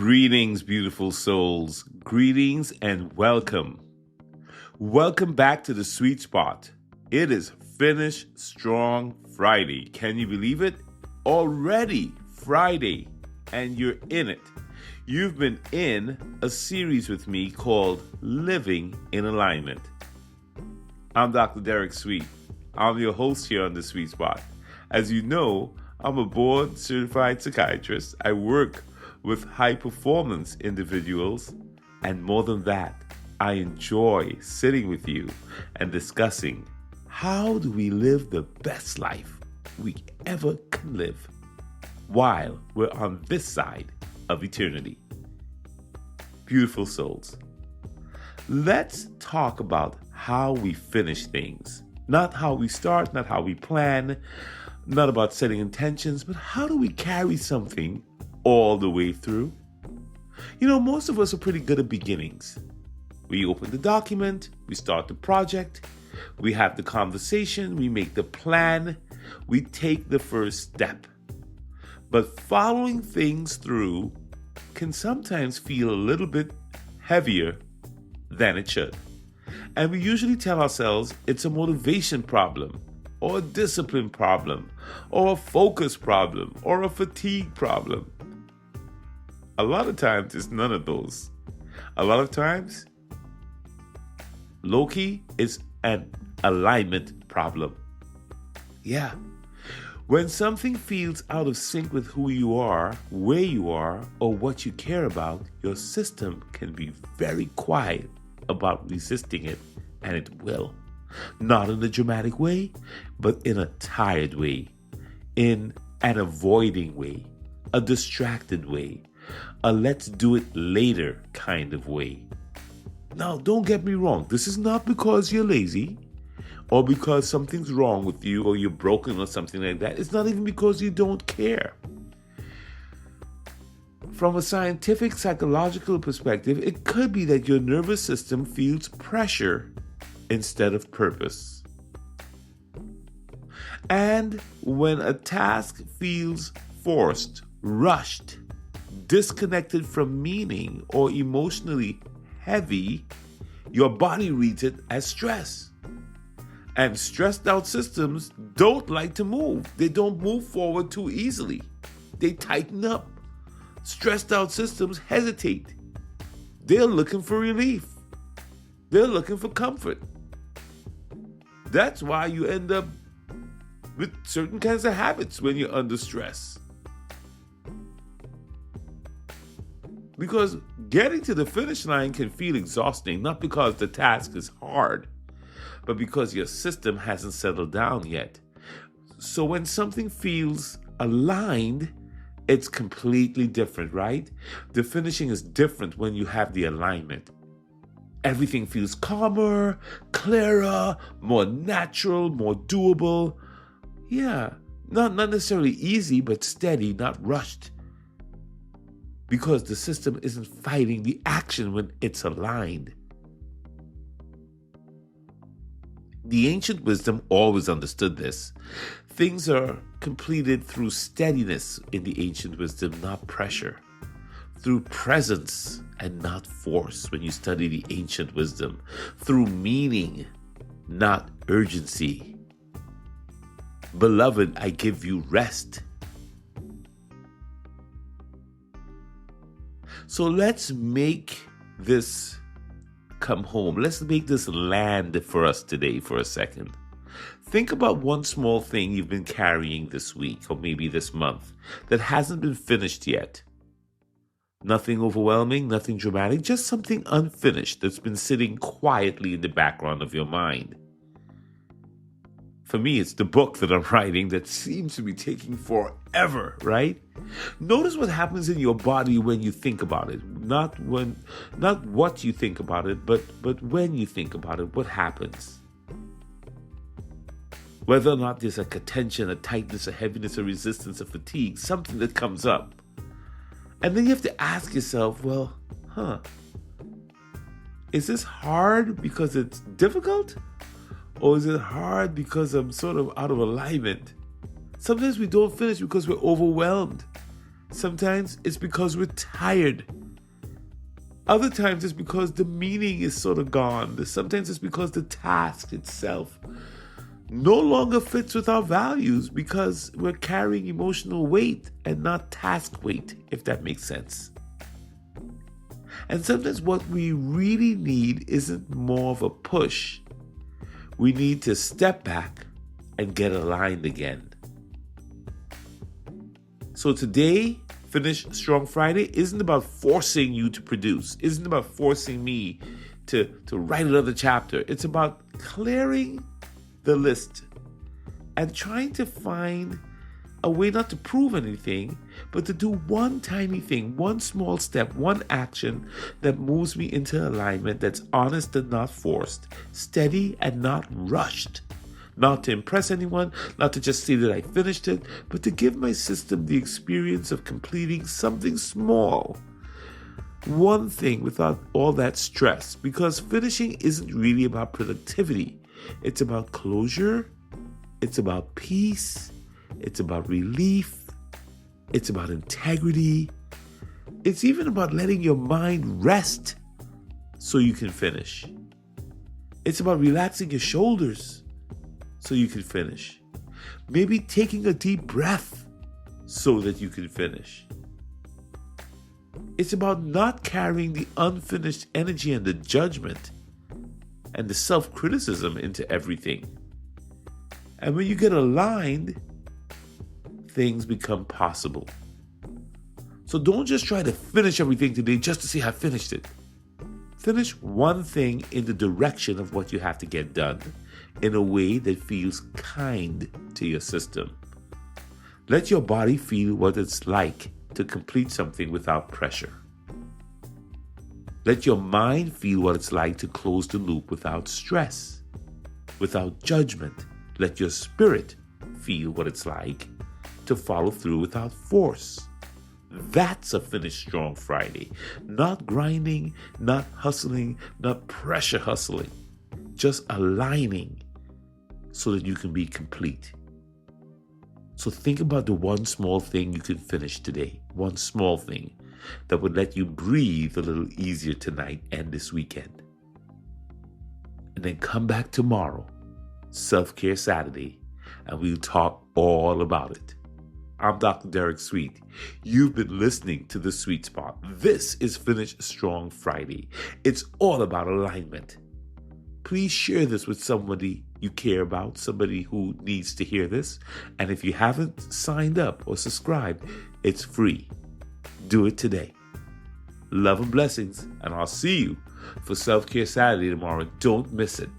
Greetings, beautiful souls. Greetings and welcome. Welcome back to the sweet spot. It is Finish Strong Friday. Can you believe it? Already Friday, and you're in it. You've been in a series with me called Living in Alignment. I'm Dr. Derek Sweet. I'm your host here on the Sweet Spot. As you know, I'm a board-certified psychiatrist. I work with high-performance individuals, and more than that, I enjoy sitting with you and discussing how do we live the best life we ever can live while we're on this side of eternity. Beautiful souls, let's talk about how we finish things. Not how we start, not how we plan, not about setting intentions, but how do we carry something all the way through? You know, most of us are pretty good at beginnings. We open the document, we start the project, we have the conversation, we make the plan, we take the first step. But following things through can sometimes feel a little bit heavier than it should. And we usually tell ourselves it's a motivation problem, or a discipline problem, or a focus problem, or a fatigue problem. A lot of times, it's none of those. A lot of times, low-key, it's an alignment problem. Yeah. When something feels out of sync with who you are, where you are, or what you care about, your system can be very quiet about resisting it, and it will. Not in a dramatic way, but in a tired way, in an avoiding way, a distracted way, a let's do it later kind of way. Now, don't get me wrong. This is not because you're lazy or because something's wrong with you or you're broken or something like that. It's not even because you don't care. From a scientific, psychological perspective, it could be that your nervous system feels pressure instead of purpose. And when a task feels forced, rushed, disconnected from meaning, or emotionally heavy, your body reads it as stress. And stressed out systems don't like to move. They don't move forward too easily. They tighten up. Stressed out systems hesitate. They're looking for relief. They're looking for comfort. That's why you end up with certain kinds of habits when you're under stress. Because getting to the finish line can feel exhausting, not because the task is hard, but because your system hasn't settled down yet. So when something feels aligned, it's completely different, right? The finishing is different when you have the alignment. Everything feels calmer, clearer, more natural, more doable. Yeah, not necessarily easy, but steady, not rushed. Because the system isn't fighting the action when it's aligned. The ancient wisdom always understood this. Things are completed through steadiness in the ancient wisdom, not pressure. Through presence and not force when you study the ancient wisdom. Through meaning, not urgency. Beloved, I give you rest. So let's make this come home. Let's make this land for us today for a second. Think about one small thing you've been carrying this week or maybe this month that hasn't been finished yet. Nothing overwhelming, nothing dramatic, just something unfinished that's been sitting quietly in the background of your mind. For me, it's the book that I'm writing that seems to be taking forever, right? Notice what happens in your body when you think about it. Not what you think about it, but when you think about it, what happens? Whether or not there's like a tension, a tightness, a heaviness, a resistance, a fatigue, something that comes up. And then you have to ask yourself, well, is this hard because it's difficult? Or is it hard because I'm sort of out of alignment? Sometimes we don't finish because we're overwhelmed. Sometimes it's because we're tired. Other times it's because the meaning is sort of gone. Sometimes it's because the task itself no longer fits with our values because we're carrying emotional weight and not task weight, if that makes sense. And sometimes what we really need isn't more of a push. We need to step back and get aligned again. So today, Finish Strong Friday isn't about forcing you to produce, isn't about forcing me to write another chapter. It's about clearing the list and trying to find a way not to prove anything, but to do one tiny thing, one small step, one action that moves me into alignment that's honest and not forced, steady and not rushed. Not to impress anyone, not to just say that I finished it, but to give my system the experience of completing something small. One thing without all that stress, because finishing isn't really about productivity. It's about closure, it's about peace, it's about relief, it's about integrity. It's even about letting your mind rest so you can finish. It's about relaxing your shoulders so you can finish. Maybe taking a deep breath so that you can finish. It's about not carrying the unfinished energy and the judgment and the self-criticism into everything. And when you get aligned, things become possible. So don't just try to finish everything today just to see how I finished it. Finish one thing in the direction of what you have to get done in a way that feels kind to your system. Let your body feel what it's like to complete something without pressure. Let your mind feel what it's like to close the loop without stress, without judgment. Let your spirit feel what it's like to follow through without force. That's a Finish Strong Friday. Not grinding, not hustling, not pressure hustling. Just aligning so that you can be complete. So think about the one small thing you can finish today. One small thing that would let you breathe a little easier tonight and this weekend. And then come back tomorrow, Self-Care Saturday, and we'll talk all about it. I'm Dr. Derek Sweet. You've been listening to The Sweet Spot. This is Finish Strong Friday. It's all about alignment. Please share this with somebody you care about, somebody who needs to hear this. And if you haven't signed up or subscribed, it's free. Do it today. Love and blessings, and I'll see you for Self-Care Saturday tomorrow. Don't miss it.